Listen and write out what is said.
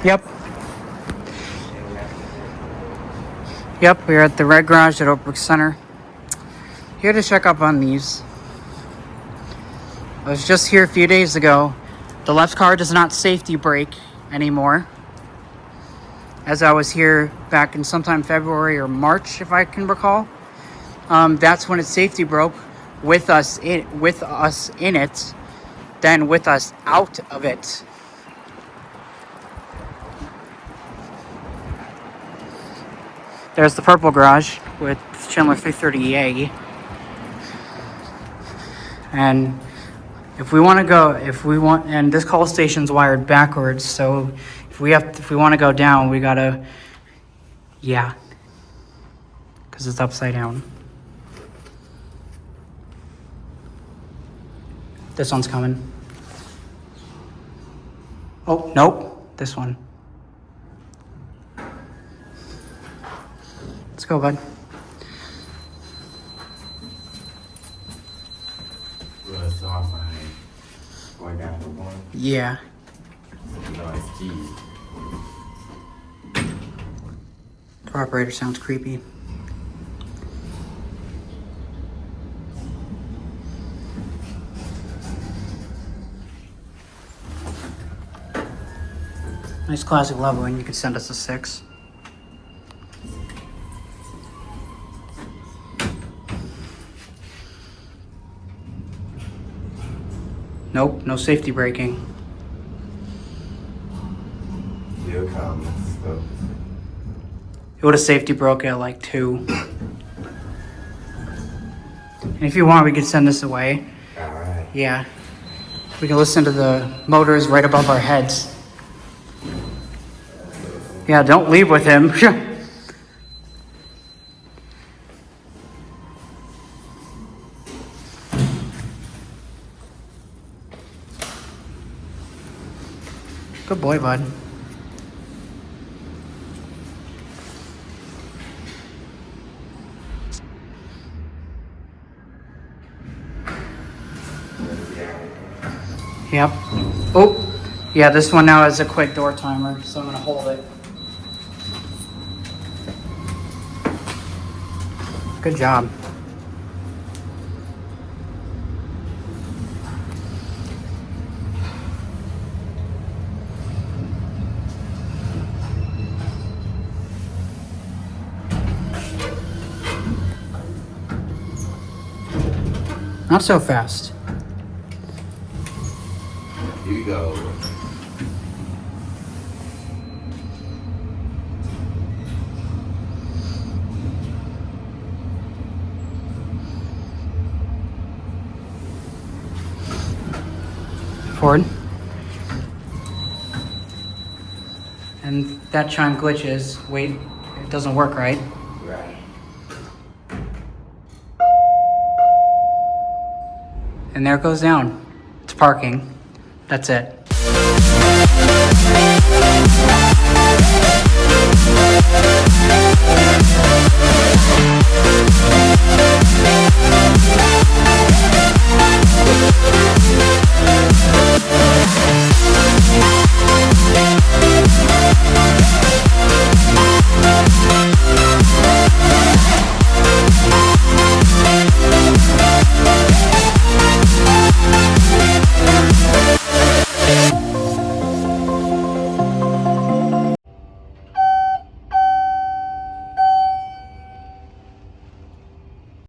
Yep. Yep, we're at the red garage at Oakbrook Center. Here to check up on these. I was just here a few days ago. The left car does not safety brake anymore. As I was here back in sometime February or March, if I can recall. That's when it safety broke with us in it, then with us out of it. There's the purple garage with Chandler 330A. And and this call station's wired backwards, so if we want to go down, we gotta, yeah, because it's upside down. This one's coming. Oh, nope, this one. Let's go, bud. Going down to one. Yeah. No, it's G. The operator sounds creepy. Nice classic leveling. You could send us a 6. Nope, no safety braking. Here it comes. So. It would have safety broke at like 2. And if you want, we could send this away. Alright. Yeah. We can listen to the motors right above our heads. Yeah, don't leave with him. Good boy, bud. Yep. Oh, yeah, this one now has a quick door timer, so I'm gonna hold it. Good job. Not so fast. Here we go. Forward. And that chime glitches. Wait, it doesn't work right. Right. And there it goes down. It's parking. That's it.